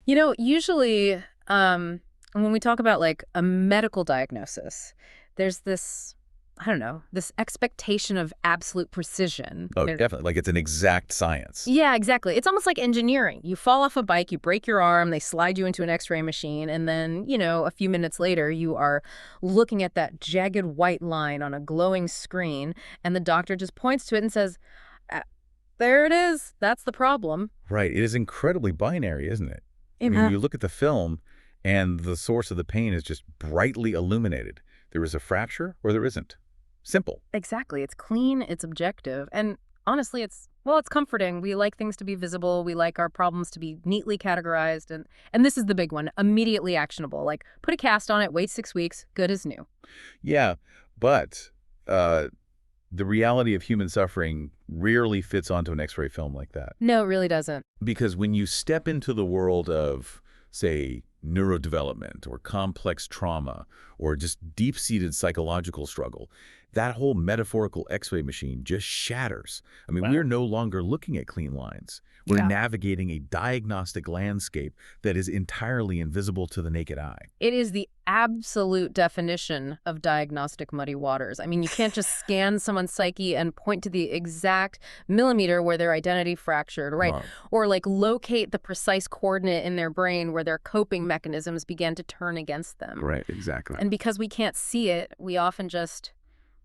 Usually when we talk about like a medical diagnosis, there's this, I don't know, this expectation of absolute precision. Oh, definitely. Like it's an exact science. Yeah, exactly. It's almost like engineering. You fall off a bike, you break your arm, they slide you into an X-ray machine, and then, a few minutes later, you are looking at that jagged white line on a glowing screen, and the doctor just points to it and says, there it is. That's the problem. Right. It is incredibly binary, isn't it? I mean, you look at the film, and the source of the pain is just brightly illuminated. There is a fracture or there isn't. Simple. Exactly. It's clean, it's objective, and honestly, it's comforting. We like things to be visible. We like our problems to be neatly categorized, and this is the big one, immediately actionable. Like, put a cast on it, wait 6 weeks, good as new. Yeah, but the reality of human suffering rarely fits onto an X-ray film like that. No, it really doesn't. Because when you step into the world of, say, neurodevelopment or complex trauma or just deep-seated psychological struggle, that whole metaphorical X-ray machine just shatters. I mean, we're no longer looking at clean lines. We're navigating a diagnostic landscape that is entirely invisible to the naked eye. It is the absolute definition of diagnostic muddy waters. I mean, you can't just scan someone's psyche and point to the exact millimeter where their identity fractured, right? Wow. Or like locate the precise coordinate in their brain where their coping mechanisms began to turn against them. Right, exactly. And because we can't see it, we often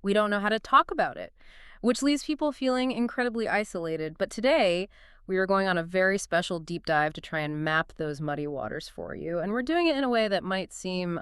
we don't know how to talk about it, which leaves people feeling incredibly isolated. But today, we are going on a very special deep dive to try and map those muddy waters for you. And we're doing it in a way that might seem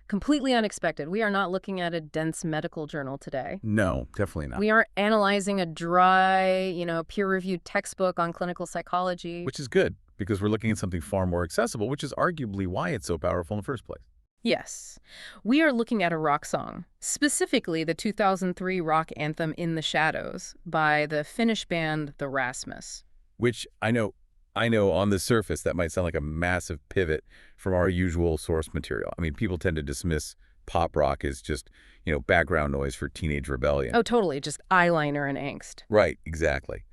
completely unexpected. We are not looking at a dense medical journal today. No, definitely not. We aren't analyzing a dry, peer-reviewed textbook on clinical psychology. Which is good, because we're looking at something far more accessible, which is arguably why it's so powerful in the first place. Yes. We are looking at a rock song, specifically the 2003 rock anthem In the Shadows by the Finnish band the Rasmus. Which I know on the surface that might sound like a massive pivot from our usual source material. I mean, people tend to dismiss pop rock as just, background noise for teenage rebellion. Oh, totally. Just eyeliner and angst. Right, exactly.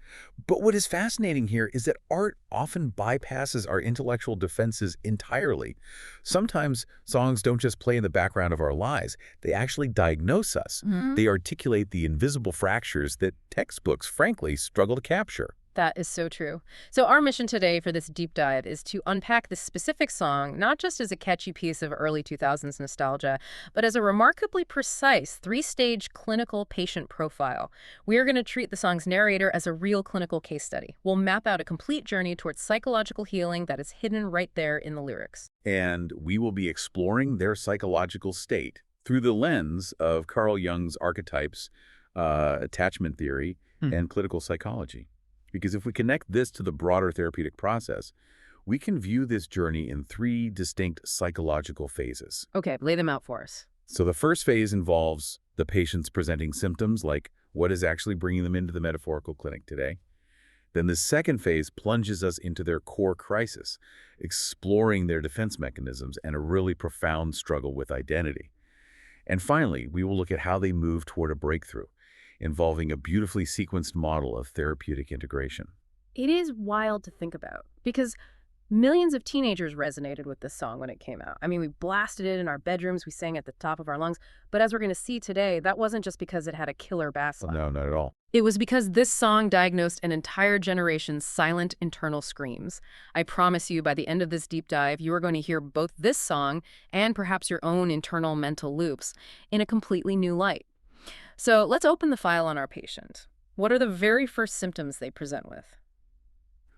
But what is fascinating here is that art often bypasses our intellectual defenses entirely. Sometimes songs don't just play in the background of our lives. They actually diagnose us. Mm-hmm. They articulate the invisible fractures that textbooks, frankly, struggle to capture. That is so true. So our mission today for this deep dive is to unpack this specific song, not just as a catchy piece of early 2000s nostalgia, but as a remarkably precise 3-stage clinical patient profile. We are going to treat the song's narrator as a real clinical case study. We'll map out a complete journey towards psychological healing that is hidden right there in the lyrics. And we will be exploring their psychological state through the lens of Carl Jung's archetypes, attachment theory, and clinical psychology. Because if we connect this to the broader therapeutic process, we can view this journey in 3 distinct psychological phases. Okay, lay them out for us. So the first phase involves the patients presenting symptoms, like what is actually bringing them into the metaphorical clinic today. Then the second phase plunges us into their core crisis, exploring their defense mechanisms and a really profound struggle with identity. And finally, we will look at how they move toward a breakthrough, involving a beautifully sequenced model of therapeutic integration. It is wild to think about, because millions of teenagers resonated with this song when it came out. I mean, we blasted it in our bedrooms, we sang at the top of our lungs, but as we're going to see today, that wasn't just because it had a killer bass line. No, not at all. It was because this song diagnosed an entire generation's silent internal screams. I promise you, by the end of this deep dive, you are going to hear both this song and perhaps your own internal mental loops in a completely new light. So let's open the file on our patient. What are the very first symptoms they present with?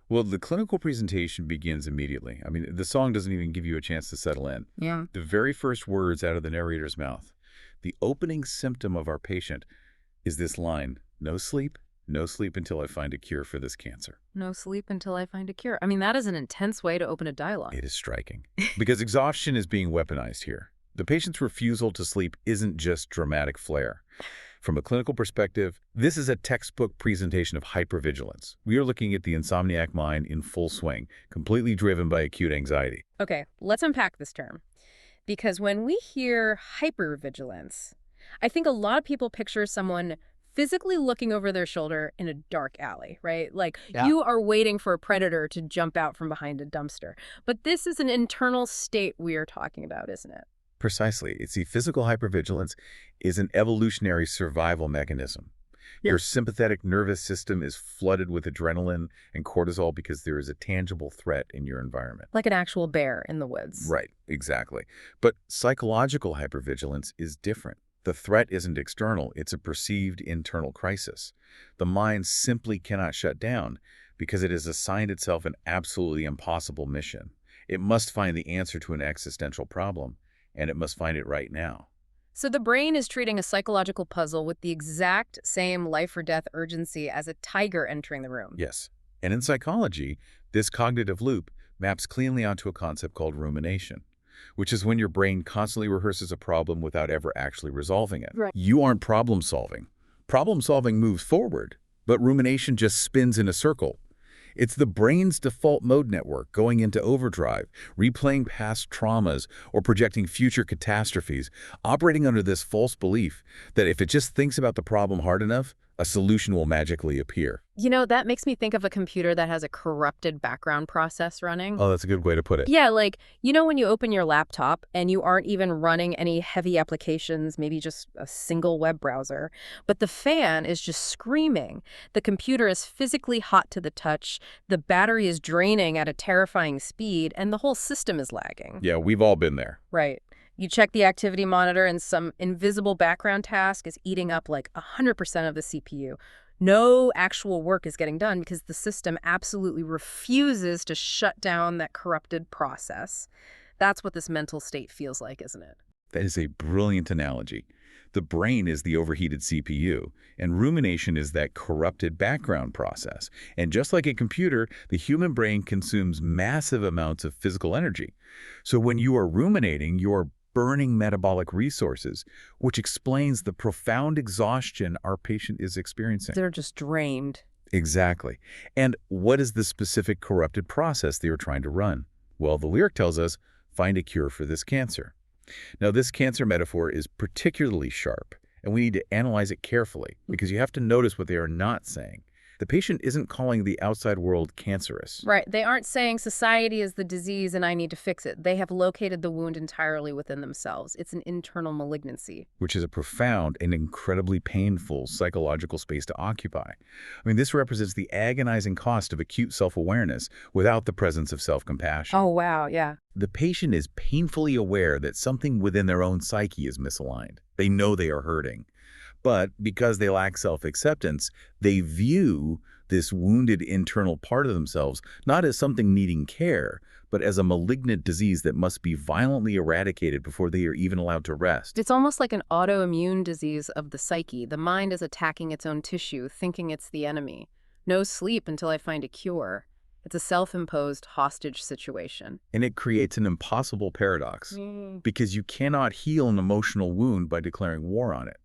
Well, the clinical presentation begins immediately. I mean, the song doesn't even give you a chance to settle in. Yeah. The very first words out of the narrator's mouth, the opening symptom of our patient is this line, no sleep until I find a cure for this cancer. No sleep until I find a cure. I mean, that is an intense way to open a dialogue. It is striking. Because exhaustion is being weaponized here. The patient's refusal to sleep isn't just dramatic flair. From a clinical perspective, this is a textbook presentation of hypervigilance. We are looking at the insomniac mind in full swing, completely driven by acute anxiety. Okay, let's unpack this term. Because when we hear hypervigilance, I think a lot of people picture someone physically looking over their shoulder in a dark alley, right? Like Yeah. you are waiting for a predator to jump out from behind a dumpster. But this is an internal state we are talking about, isn't it? Precisely. See, physical hypervigilance is an evolutionary survival mechanism. Your sympathetic nervous system is flooded with adrenaline and cortisol because there is a tangible threat in your environment. Like an actual bear in the woods. Right, exactly. But psychological hypervigilance is different. The threat isn't external, it's a perceived internal crisis. The mind simply cannot shut down because it has assigned itself an absolutely impossible mission. It must find the answer to an existential problem, and it must find it right now. So the brain is treating a psychological puzzle with the exact same life or death urgency as a tiger entering the room. Yes. And in psychology, this cognitive loop maps cleanly onto a concept called rumination, which is when your brain constantly rehearses a problem without ever actually resolving it. Right. You aren't problem solving. Problem solving moves forward, but rumination just spins in a circle. It's the brain's default mode network going into overdrive, replaying past traumas or projecting future catastrophes, operating under this false belief that if it just thinks about the problem hard enough, a solution will magically appear. You know, that makes me think of a computer that has a corrupted background process running. Oh, that's a good way to put it. Yeah, like, you know when you open your laptop and you aren't even running any heavy applications, maybe just a single web browser, but the fan is just screaming. The computer is physically hot to the touch, the battery is draining at a terrifying speed, and the whole system is lagging. Yeah, we've all been there. Right. You check the activity monitor and some invisible background task is eating up like 100% of the CPU. No actual work is getting done because the system absolutely refuses to shut down that corrupted process. That's what this mental state feels like, isn't it? That is a brilliant analogy. The brain is the overheated CPU, and rumination is that corrupted background process. And just like a computer, the human brain consumes massive amounts of physical energy. So when you are ruminating, you are burning metabolic resources, which explains the profound exhaustion our patient is experiencing. They're just drained. Exactly. And what is the specific corrupted process they are trying to run? Well, the lyric tells us, find a cure for this cancer. Now, this cancer metaphor is particularly sharp, and we need to analyze it carefully because you have to notice what they are not saying. The patient isn't calling the outside world cancerous. Right. They aren't saying society is the disease and I need to fix it. They have located the wound entirely within themselves. It's an internal malignancy. Which is a profound and incredibly painful psychological space to occupy. I mean, this represents the agonizing cost of acute self-awareness without the presence of self-compassion. Oh, wow. Yeah. The patient is painfully aware that something within their own psyche is misaligned. They know they are hurting. But because they lack self-acceptance, they view this wounded internal part of themselves not as something needing care, but as a malignant disease that must be violently eradicated before they are even allowed to rest. It's almost like an autoimmune disease of the psyche. The mind is attacking its own tissue, thinking it's the enemy. No sleep until I find a cure. It's a self-imposed hostage situation. And it creates an impossible paradox, because you cannot heal an emotional wound by declaring war on it.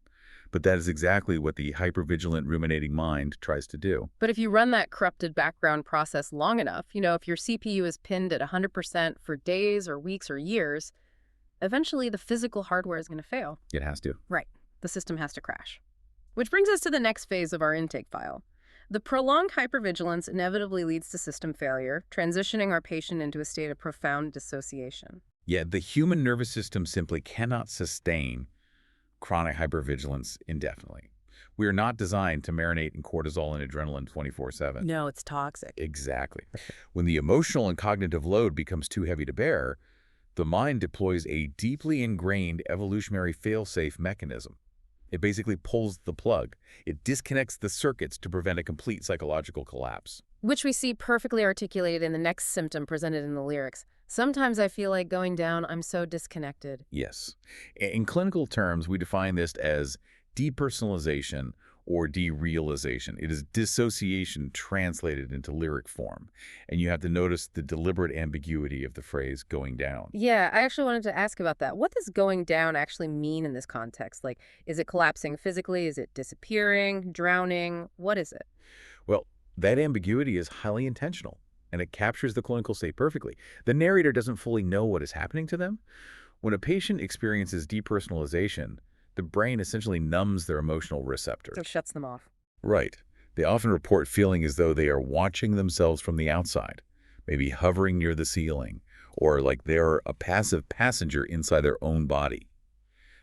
But that is exactly what the hypervigilant ruminating mind tries to do. But if you run that corrupted background process long enough, you know, if your CPU is pinned at 100% for days or weeks or years, eventually the physical hardware is going to fail. It has to. Right. The system has to crash. Which brings us to the next phase of our intake file. The prolonged hypervigilance inevitably leads to system failure, transitioning our patient into a state of profound dissociation. Yet the human nervous system simply cannot sustain chronic hypervigilance indefinitely. We are not designed to marinate in cortisol and adrenaline 24/7. No, it's toxic. Exactly. When the emotional and cognitive load becomes too heavy to bear, the mind deploys a deeply ingrained evolutionary fail-safe mechanism. It basically pulls the plug. It disconnects the circuits to prevent a complete psychological collapse. Which we see perfectly articulated in the next symptom presented in the lyrics. Sometimes I feel like going down, I'm so disconnected. Yes. In clinical terms, we define this as depersonalization or derealization. It is dissociation translated into lyric form. And you have to notice the deliberate ambiguity of the phrase going down. Yeah, I actually wanted to ask about that. What does going down actually mean in this context? Like, is it collapsing physically? Is it disappearing, drowning? What is it? Well, that ambiguity is highly intentional, and it captures the clinical state perfectly. The narrator doesn't fully know what is happening to them. When a patient experiences depersonalization, The brain essentially numbs their emotional So receptors. it shuts them off. Right. They often report feeling as though they are watching themselves from the outside, maybe hovering near the ceiling, or like they're a passive passenger inside their own body.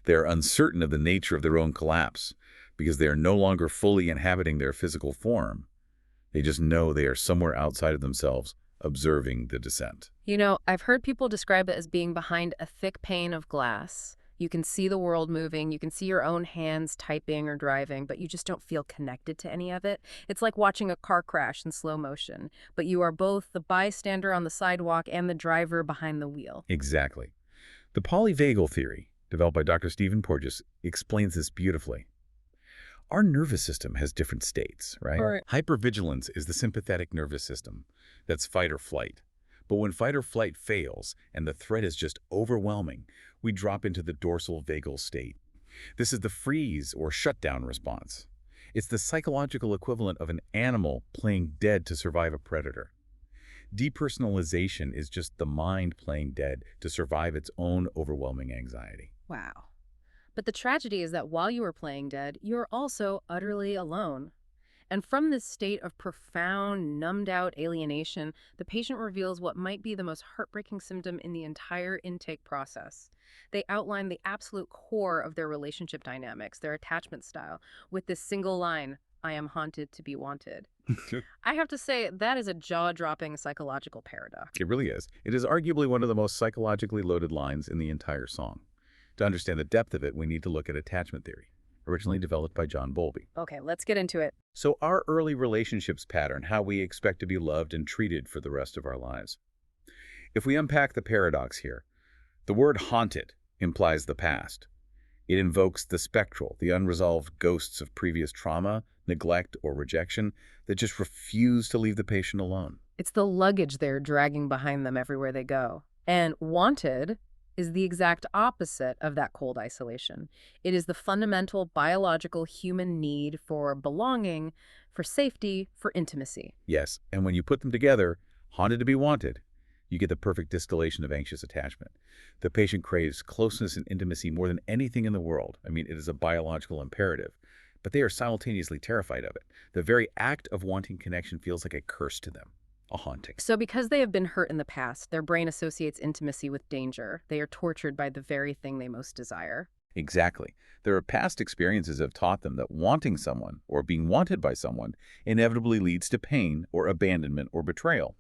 They are uncertain of the nature of their own collapse because they are no longer fully inhabiting their physical form. They just know they are somewhere outside of themselves, observing the descent. You know, I've heard people describe it as being behind a thick pane of glass. You can see the world moving, you can see your own hands typing or driving, but you just don't feel connected to any of it. It's like watching a car crash in slow motion, but you are both the bystander on the sidewalk and the driver behind the wheel. Exactly. The polyvagal theory, developed by Dr. Stephen Porges, explains this beautifully. Our nervous system has different states, right? Right. Hypervigilance is the sympathetic nervous system. That's fight or flight. But when fight or flight fails and the threat is just overwhelming, we drop into the dorsal vagal state. This is the freeze or shutdown response. It's the psychological equivalent of an animal playing dead to survive a predator. Depersonalization is just the mind playing dead to survive its own overwhelming anxiety. Wow. But the tragedy is that while you are playing dead, you're also utterly alone. And from this state of profound, numbed-out alienation, the patient reveals what might be the most heartbreaking symptom in the entire intake process. They outline the absolute core of their relationship dynamics, their attachment style, with this single line, "I am haunted to be wanted." I have to say, that is a jaw-dropping psychological paradox. It really is. It is arguably one of the most psychologically loaded lines in the entire song. To understand the depth of it, we need to look at attachment theory, originally developed by John Bowlby. Okay, let's get into it. So our early relationships pattern how we expect to be loved and treated for the rest of our lives. If we unpack the paradox here, the word haunted implies the past. It invokes the spectral, the unresolved ghosts of previous trauma, neglect, or rejection that just refuse to leave the patient alone. It's the luggage they're dragging behind them everywhere they go. And wanted is the exact opposite of that cold isolation. It is the fundamental biological human need for belonging, for safety, for intimacy. Yes, and when you put them together, haunted to be wanted, you get the perfect distillation of anxious attachment. The patient craves closeness and intimacy more than anything in the world. I mean, it is a biological imperative, but they are simultaneously terrified of it. The very act of wanting connection feels like a curse to them, a haunting. So because they have been hurt in the past, their brain associates intimacy with danger. They are tortured by the very thing they most desire. Exactly. Their past experiences have taught them that wanting someone or being wanted by someone inevitably leads to pain or abandonment or betrayal.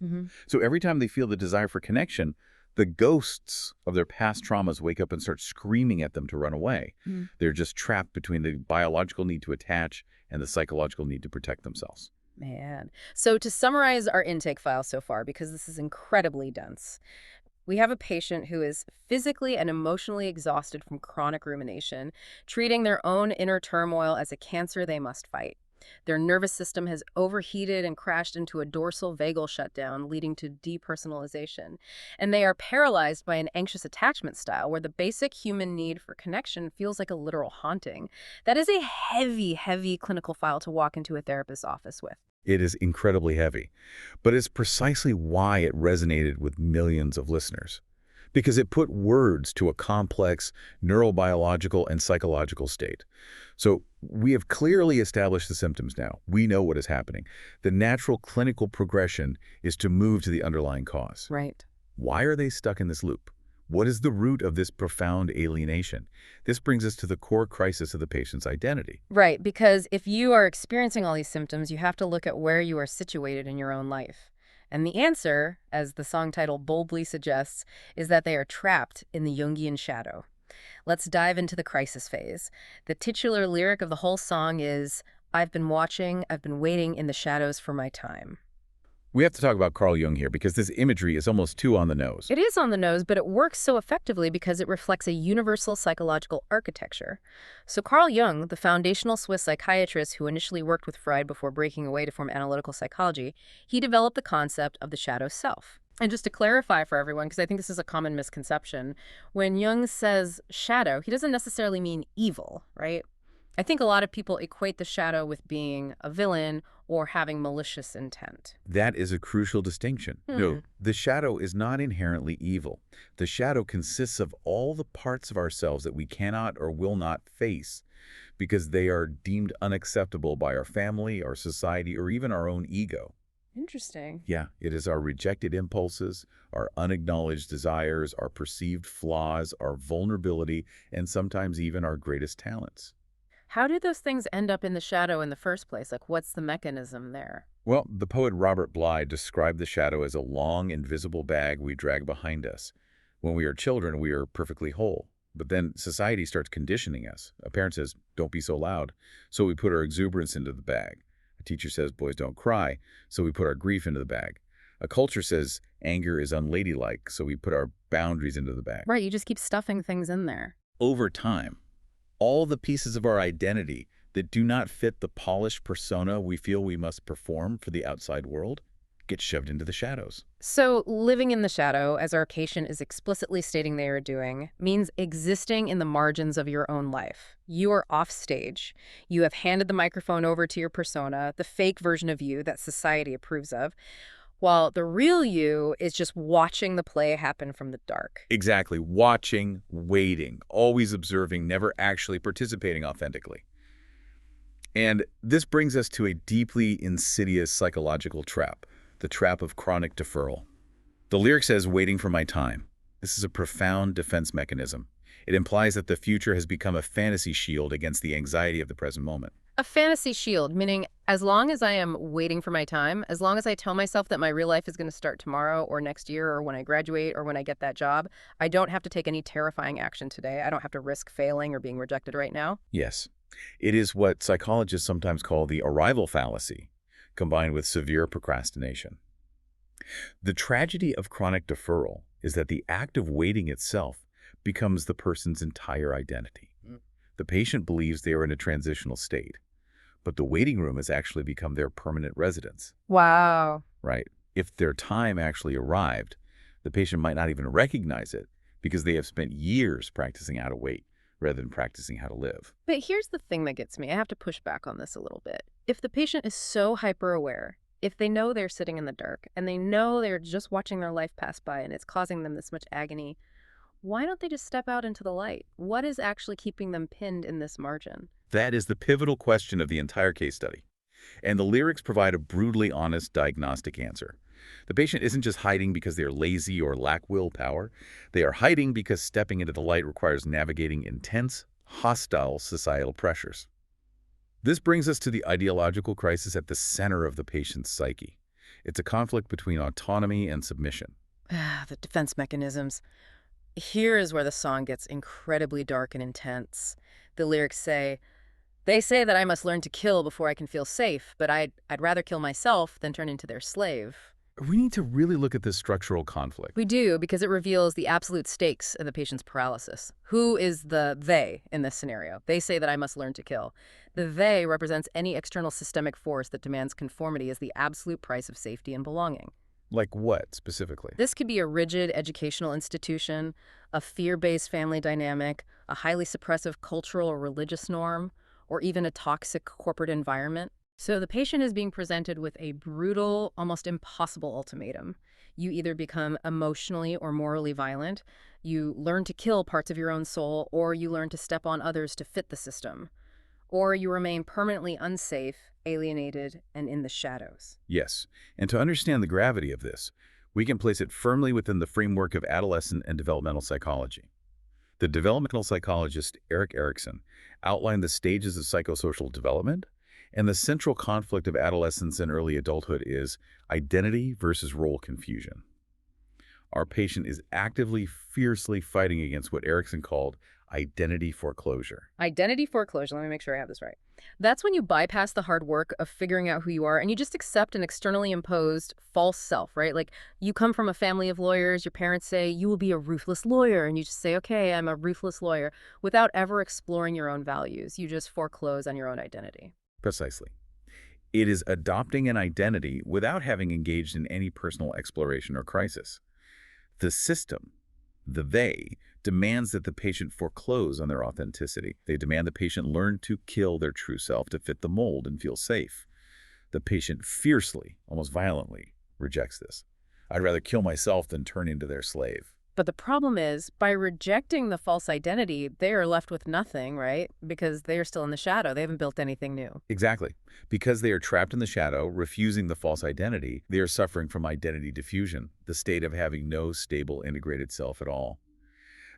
So every time they feel the desire for connection, the ghosts of their past traumas wake up and start screaming at them to run away. They're just trapped between the biological need to attach and the psychological need to protect themselves. Man. So to summarize our intake file so far, because this is incredibly dense, we have a patient who is physically and emotionally exhausted from chronic rumination, treating their own inner turmoil as a cancer they must fight. Their nervous system has overheated and crashed into a dorsal vagal shutdown, leading to depersonalization. And they are paralyzed by an anxious attachment style where the basic human need for connection feels like a literal haunting. That is a heavy, heavy clinical file to walk into a therapist's office with. It is incredibly heavy, but it's precisely why it resonated with millions of listeners. Because it put words to a complex neurobiological and psychological state. So we have clearly established the symptoms now. We know what is happening. The natural clinical progression is to move to the underlying cause. Right. Why are they stuck in this loop? What is the root of this profound alienation? This brings us to the core crisis of the patient's identity. Right, because if you are experiencing all these symptoms, you have to look at where you are situated in your own life. And the answer, as the song title boldly suggests, is that they are trapped in the Jungian shadow. Let's dive into the crisis phase. The titular lyric of the whole song is, "I've been watching, I've been waiting in the shadows for my time." We have to talk about Carl Jung here because this imagery is almost too on the nose. It is on the nose, but it works so effectively because it reflects a universal psychological architecture. So Carl Jung, the foundational Swiss psychiatrist who initially worked with Freud before breaking away to form analytical psychology, he developed the concept of the shadow self. And just to clarify for everyone, because I think this is a common misconception, when Jung says shadow, he doesn't necessarily mean evil, right? I think a lot of people equate the shadow with being a villain or having malicious intent. That is a crucial distinction. Hmm. No, the shadow is not inherently evil. The shadow consists of all the parts of ourselves that we cannot or will not face because they are deemed unacceptable by our family, our society, or even our own ego. Interesting. Yeah, it is our rejected impulses, our unacknowledged desires, our perceived flaws, our vulnerability, and sometimes even our greatest talents. How do those things end up in the shadow in the first place? Like, what's the mechanism there? Well, the poet Robert Bly described the shadow as a long, invisible bag we drag behind us. When we are children, we are perfectly whole. But then society starts conditioning us. A parent says, don't be so loud. So we put our exuberance into the bag. A teacher says, boys don't cry. So we put our grief into the bag. A culture says anger is unladylike. So we put our boundaries into the bag. Right, you just keep stuffing things in there. Over time, all the pieces of our identity that do not fit the polished persona we feel we must perform for the outside world get shoved into the shadows. So, living in the shadow, as our patient is explicitly stating they are doing, means existing in the margins of your own life. You are off stage. You have handed the microphone over to your persona, the fake version of you that society approves of, while the real you is just watching the play happen from the dark. Exactly. Watching, waiting, always observing, never actually participating authentically. And this brings us to a deeply insidious psychological trap, the trap of chronic deferral. The lyric says, waiting for my time. This is a profound defense mechanism. It implies that the future has become a fantasy shield against the anxiety of the present moment. A fantasy shield, meaning as long as I am waiting for my time, as long as I tell myself that my real life is going to start tomorrow or next year or when I graduate or when I get that job, I don't have to take any terrifying action today. I don't have to risk failing or being rejected right now. Yes, it is what psychologists sometimes call the arrival fallacy, combined with severe procrastination. The tragedy of chronic deferral is that the act of waiting itself becomes the person's entire identity. The patient believes they are in a transitional state, but the waiting room has actually become their permanent residence. Wow. Right? If their time actually arrived, the patient might not even recognize it because they have spent years practicing how to wait rather than practicing how to live. But here's the thing that gets me. I have to push back on this a little bit. If the patient is so hyper-aware, if they know they're sitting in the dark and they know they're just watching their life pass by and it's causing them this much agony, why don't they just step out into the light? What is actually keeping them pinned in this margin? That is the pivotal question of the entire case study. And the lyrics provide a brutally honest diagnostic answer. The patient isn't just hiding because they're lazy or lack willpower. They are hiding because stepping into the light requires navigating intense, hostile societal pressures. This brings us to the ideological crisis at the center of the patient's psyche. It's a conflict between autonomy and submission. The defense mechanisms. Here is where the song gets incredibly dark and intense. The lyrics say, they say that I must learn to kill before I can feel safe, but I'd rather kill myself than turn into their slave. We need to really look at this structural conflict. We do, because it reveals the absolute stakes of the patient's paralysis. Who is the they in this scenario? They say that I must learn to kill. The they represents any external systemic force that demands conformity as the absolute price of safety and belonging. Like what, specifically? This could be a rigid educational institution, a fear-based family dynamic, a highly suppressive cultural or religious norm, or even a toxic corporate environment. So the patient is being presented with a brutal, almost impossible ultimatum. You either become emotionally or morally violent, you learn to kill parts of your own soul, or you learn to step on others to fit the system. Or you remain permanently unsafe, alienated, and in the shadows. Yes, and to understand the gravity of this, we can place it firmly within the framework of adolescent and developmental psychology. The developmental psychologist Erik Erikson outlined the stages of psychosocial development, and the central conflict of adolescence and early adulthood is identity versus role confusion. Our patient is actively, fiercely fighting against what Erikson called identity foreclosure. Identity foreclosure, let me make sure I have this right. That's when you bypass the hard work of figuring out who you are and you just accept an externally imposed false self, right? Like you come from a family of lawyers, your parents say you will be a ruthless lawyer, and you just say, okay, I'm a ruthless lawyer, without ever exploring your own values. You just foreclose on your own identity. Precisely. It is adopting an identity without having engaged in any personal exploration or crisis. The system, The they demands that the patient foreclose on their authenticity. They demand the patient learn to kill their true self to fit the mold and feel safe. The patient fiercely, almost violently, rejects this. I'd rather kill myself than turn into their slave. But the problem is, by rejecting the false identity, they are left with nothing, right? Because they are still in the shadow. They haven't built anything new. Exactly. Because they are trapped in the shadow, refusing the false identity, they are suffering from identity diffusion, the state of having no stable integrated self at all.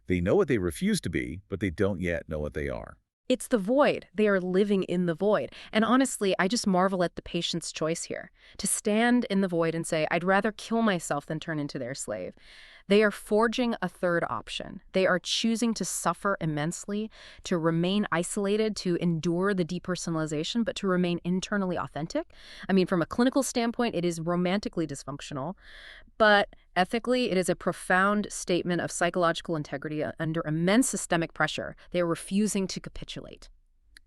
They know what they refuse to be, but they don't yet know what they are. It's the void. They are living in the void. And honestly, I just marvel at the patient's choice here. To stand in the void and say, I'd rather kill myself than turn into their slave. They are forging a third option. They are choosing to suffer immensely, to remain isolated, to endure the depersonalization, but to remain internally authentic. I mean, from a clinical standpoint, it is romantically dysfunctional, but ethically, it is a profound statement of psychological integrity under immense systemic pressure. They are refusing to capitulate.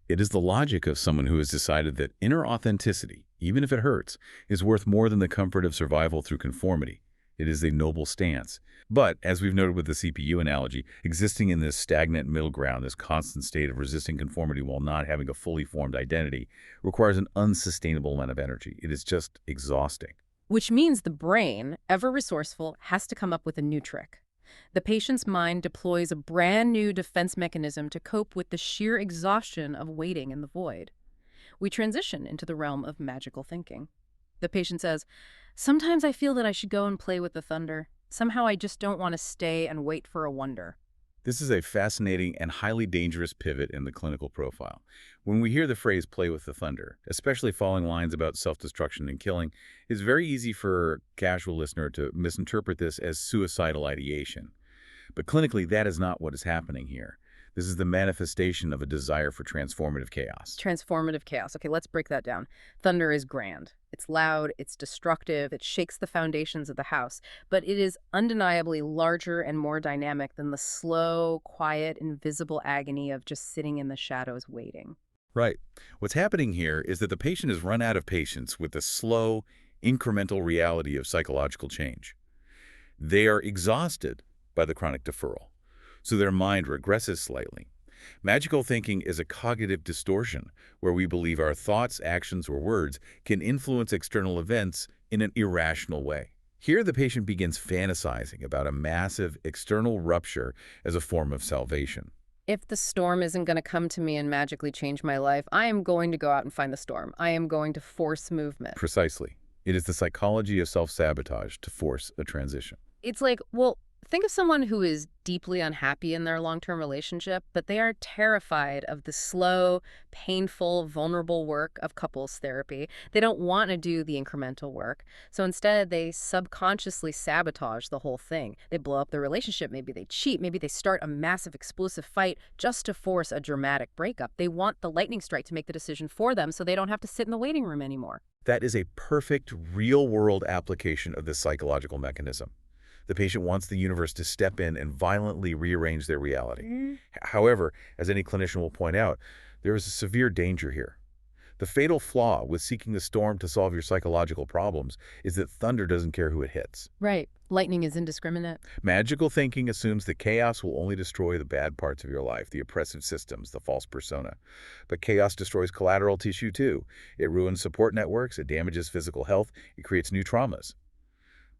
It is the logic of someone who has decided that inner authenticity, even if it hurts, is worth more than the comfort of survival through conformity. It is a noble stance. But, as we've noted with the CPU analogy, existing in this stagnant middle ground, this constant state of resisting conformity while not having a fully formed identity, requires an unsustainable amount of energy. It is just exhausting. Which means the brain, ever resourceful, has to come up with a new trick. The patient's mind deploys a brand new defense mechanism to cope with the sheer exhaustion of waiting in the void. We transition into the realm of magical thinking. The patient says, sometimes I feel that I should go and play with the thunder. Somehow I just don't want to stay and wait for a wonder. This is a fascinating and highly dangerous pivot in the clinical profile. When we hear the phrase play with the thunder, especially following lines about self-destruction and killing, it's very easy for a casual listener to misinterpret this as suicidal ideation. But clinically, that is not what is happening here. This is the manifestation of a desire for transformative chaos. Transformative chaos. Okay, let's break that down. Thunder is grand. It's loud, it's destructive, it shakes the foundations of the house, but it is undeniably larger and more dynamic than the slow, quiet, invisible agony of just sitting in the shadows waiting. Right. What's happening here is that the patient has run out of patience with the slow, incremental reality of psychological change. They are exhausted by the chronic deferral, so their mind regresses slightly. Magical thinking is a cognitive distortion where we believe our thoughts, actions, or words can influence external events in an irrational way. Here, the patient begins fantasizing about a massive external rupture as a form of salvation. If the storm isn't going to come to me and magically change my life, I am going to go out and find the storm. I am going to force movement. Precisely. It is the psychology of self-sabotage to force a transition. It's like, well, think of someone who is deeply unhappy in their long-term relationship, but they are terrified of the slow, painful, vulnerable work of couples therapy. They don't want to do the incremental work. So instead, they subconsciously sabotage the whole thing. They blow up their relationship. Maybe they cheat. Maybe they start a massive explosive fight just to force a dramatic breakup. They want the lightning strike to make the decision for them so they don't have to sit in the waiting room anymore. That is a perfect real-world application of this psychological mechanism. The patient wants the universe to step in and violently rearrange their reality. However, as any clinician will point out, there is a severe danger here. The fatal flaw with seeking the storm to solve your psychological problems is that thunder doesn't care who it hits. Right. Lightning is indiscriminate. Magical thinking assumes that chaos will only destroy the bad parts of your life, the oppressive systems, the false persona. But chaos destroys collateral tissue too. It ruins support networks, it damages physical health, it creates new traumas.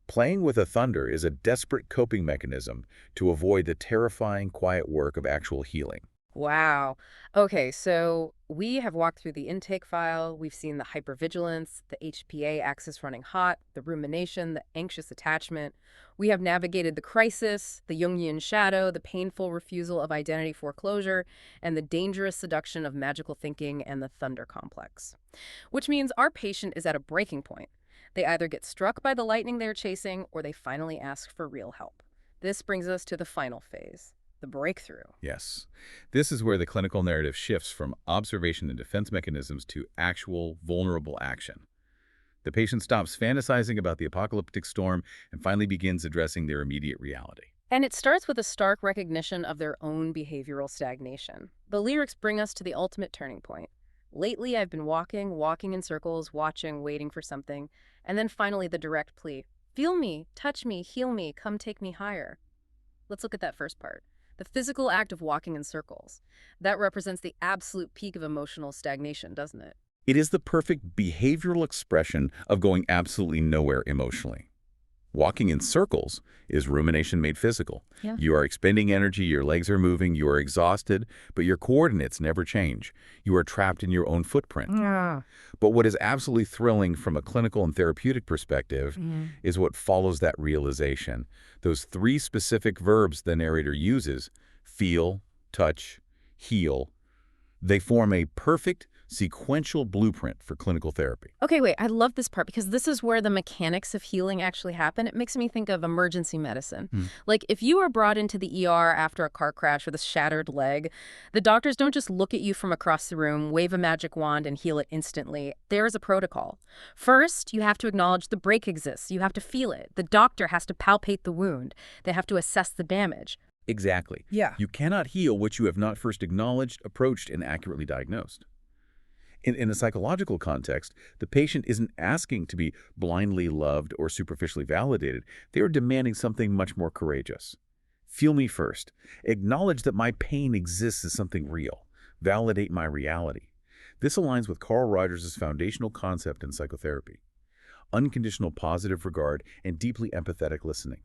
Playing with a thunder is a desperate coping mechanism to avoid the terrifying, quiet work of actual healing. Wow. Okay, so we have walked through the intake file. We've seen the hypervigilance, the HPA axis running hot, the rumination, the anxious attachment. We have navigated the crisis, the Jungian shadow, the painful refusal of identity foreclosure, and the dangerous seduction of magical thinking and the thunder complex. Which means our patient is at a breaking point. They either get struck by the lightning they're chasing or they finally ask for real help. This brings us to the final phase, the breakthrough. Yes. This is where the clinical narrative shifts from observation and defense mechanisms to actual vulnerable action. The patient stops fantasizing about the apocalyptic storm and finally begins addressing their immediate reality. And it starts with a stark recognition of their own behavioral stagnation. The lyrics bring us to the ultimate turning point. Lately, I've been walking in circles, watching, waiting for something. And then finally the direct plea, feel me, touch me, heal me, come take me higher. Let's look at that first part. The physical act of walking in circles. That represents the absolute peak of emotional stagnation, doesn't it? It is the perfect behavioral expression of going absolutely nowhere emotionally. Walking in circles is rumination made physical. Yeah. You are expending energy, your legs are moving, you are exhausted, but your coordinates never change. You are trapped in your own footprint. Yeah. But what is absolutely thrilling from a clinical and therapeutic perspective is what follows that realization. Those three specific verbs the narrator uses, feel, touch, heal, they form a perfect sequential blueprint for clinical therapy. Okay, wait, I love this part because this is where the mechanics of healing actually happen. It makes me think of emergency medicine. Like if you are brought into the ER after a car crash with a shattered leg, the doctors don't just look at you from across the room, wave a magic wand, and heal it instantly. There is a protocol. First, you have to acknowledge the break exists. You have to feel it. The doctor has to palpate the wound. They have to assess the damage. Exactly. Yeah. You cannot heal what you have not first acknowledged, approached, and accurately diagnosed. In a psychological context, the patient isn't asking to be blindly loved or superficially validated. They are demanding something much more courageous. Feel me first. Acknowledge that my pain exists as something real. Validate my reality. This aligns with Carl Rogers' foundational concept in psychotherapy: unconditional positive regard and deeply empathetic listening.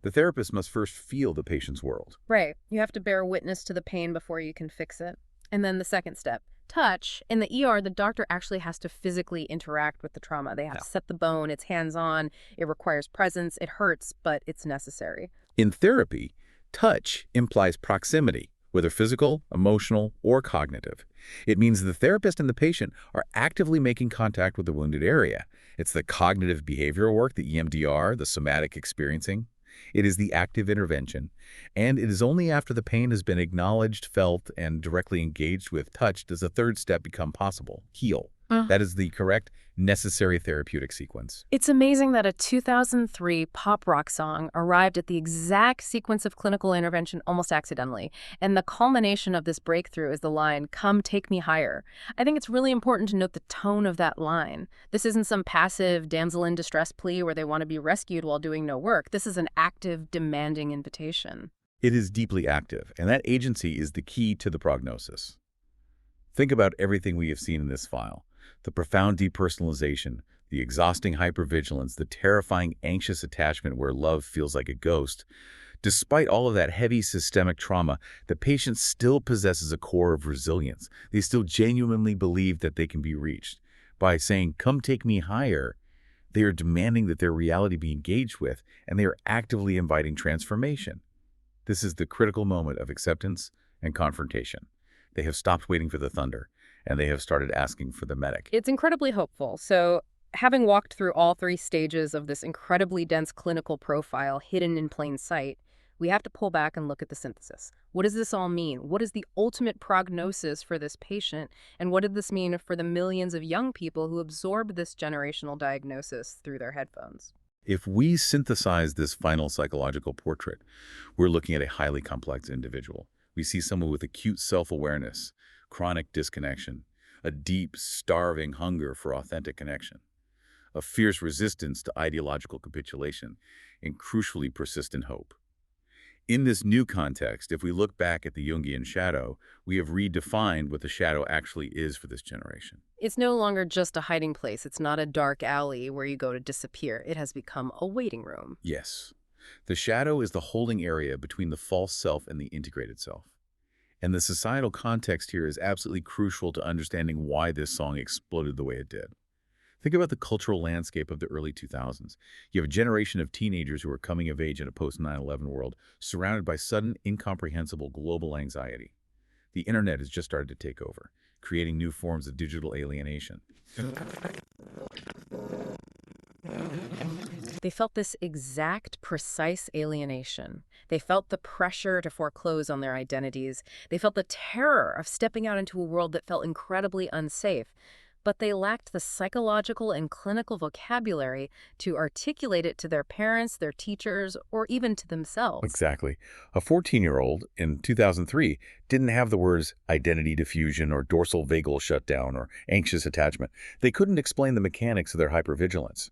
The therapist must first feel the patient's world. Right. You have to bear witness to the pain before you can fix it. And then the second step, touch. In the ER, the doctor actually has to physically interact with the trauma. They have to set the bone. It's hands-on. It requires presence. It hurts, but it's necessary. In therapy, touch implies proximity, whether physical, emotional, or cognitive. It means the therapist and the patient are actively making contact with the wounded area. It's the cognitive behavioral work, the EMDR, the somatic experiencing. It is the active intervention, and it is only after the pain has been acknowledged, felt, and directly engaged with touch does the third step become possible: heal. That is the correct, necessary therapeutic sequence. It's amazing that a 2003 pop rock song arrived at the exact sequence of clinical intervention almost accidentally. And the culmination of this breakthrough is the line, "Come take me higher." I think it's really important to note the tone of that line. This isn't some passive damsel in distress plea where they want to be rescued while doing no work. This is an active, demanding invitation. It is deeply active, and that agency is the key to the prognosis. Think about everything we have seen in this file: the profound depersonalization, the exhausting hypervigilance, the terrifying anxious attachment where love feels like a ghost. Despite all of that heavy systemic trauma, the patient still possesses a core of resilience. They still genuinely believe that they can be reached. By saying, "Come take me higher," they are demanding that their reality be engaged with, and they are actively inviting transformation. This is the critical moment of acceptance and confrontation. They have stopped waiting for the thunder, and they have started asking for the medic. It's incredibly hopeful. So, having walked through all three stages of this incredibly dense clinical profile hidden in plain sight, we have to pull back and look at the synthesis. What does this all mean? What is the ultimate prognosis for this patient? And what did this mean for the millions of young people who absorbed this generational diagnosis through their headphones? If we synthesize this final psychological portrait, we're looking at a highly complex individual. We see someone with acute self-awareness, chronic disconnection, a deep, starving hunger for authentic connection, a fierce resistance to ideological capitulation, and crucially persistent hope. In this new context, if we look back at the Jungian shadow, we have redefined what the shadow actually is for this generation. It's no longer just a hiding place. It's not a dark alley where you go to disappear. It has become a waiting room. Yes. The shadow is the holding area between the false self and the integrated self. And the societal context here is absolutely crucial to understanding why this song exploded the way it did. Think about the cultural landscape of the early 2000s. You have a generation of teenagers who are coming of age in a post-9/11 world, surrounded by sudden, incomprehensible global anxiety. The internet has just started to take over, creating new forms of digital alienation. They felt this exact, precise alienation. They felt the pressure to foreclose on their identities. They felt the terror of stepping out into a world that felt incredibly unsafe. But they lacked the psychological and clinical vocabulary to articulate it to their parents, their teachers, or even to themselves. Exactly. A 14-year-old in 2003 didn't have the words identity diffusion or dorsal vagal shutdown or anxious attachment. They couldn't explain the mechanics of their hypervigilance.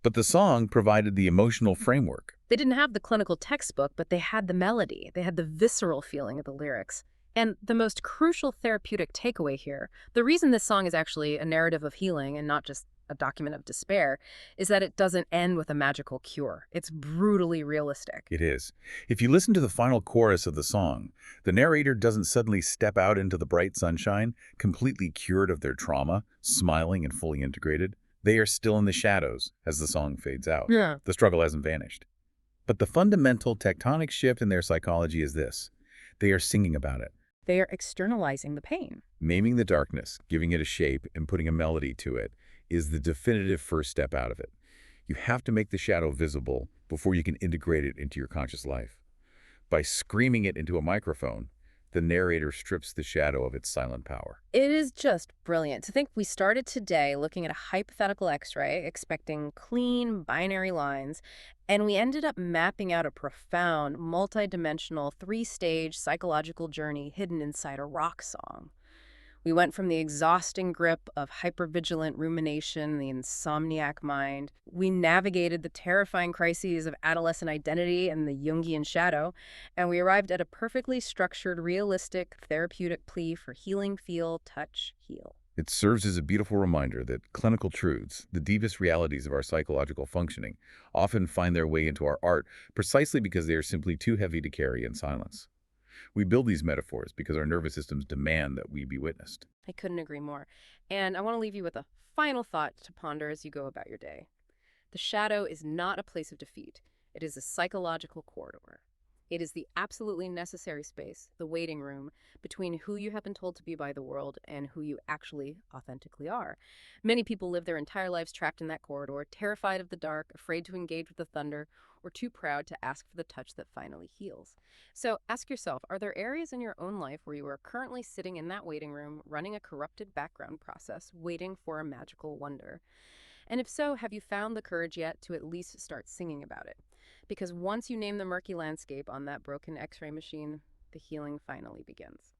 But the song provided the emotional framework. They didn't have the clinical textbook, but they had the melody. They had the visceral feeling of the lyrics. And the most crucial therapeutic takeaway here, the reason this song is actually a narrative of healing and not just a document of despair, is that it doesn't end with a magical cure. It's brutally realistic. It is. If you listen to the final chorus of the song, the narrator doesn't suddenly step out into the bright sunshine, completely cured of their trauma, smiling and fully integrated. They are still in the shadows as the song fades out. Yeah. The struggle hasn't vanished. But the fundamental tectonic shift in their psychology is this. They are singing about it, They are externalizing the pain. naming the darkness, giving it a shape, and putting a melody to it is the definitive first step out of it. You have to make the shadow visible before you can integrate it into your conscious life. By screaming it into a microphone, the narrator strips the shadow of its silent power. It is just brilliant to think we started today looking at a hypothetical X-ray, expecting clean, binary lines, and we ended up mapping out a profound, multidimensional, three-stage psychological journey hidden inside a rock song. We went from the exhausting grip of hypervigilant rumination, the insomniac mind. We navigated the terrifying crises of adolescent identity and the Jungian shadow, and we arrived at a perfectly structured, realistic, therapeutic plea for healing, feel, touch, heal. It serves as a beautiful reminder that clinical truths, the deepest realities of our psychological functioning, often find their way into our art precisely because they are simply too heavy to carry in silence. We build these metaphors because our nervous systems demand that we be witnessed. I couldn't agree more. And I want to leave you with a final thought to ponder as you go about your day. The shadow is not a place of defeat. It is a psychological corridor. It is the absolutely necessary space, the waiting room, between who you have been told to be by the world and who you actually authentically are. Many people live their entire lives trapped in that corridor, terrified of the dark, afraid to engage with the thunder, or too proud to ask for the touch that finally heals. So ask yourself, are there areas in your own life where you are currently sitting in that waiting room, running a corrupted background process, waiting for a magical wonder? And if so, have you found the courage yet to at least start singing about it? Because once you name the murky landscape on that broken X-ray machine, the healing finally begins.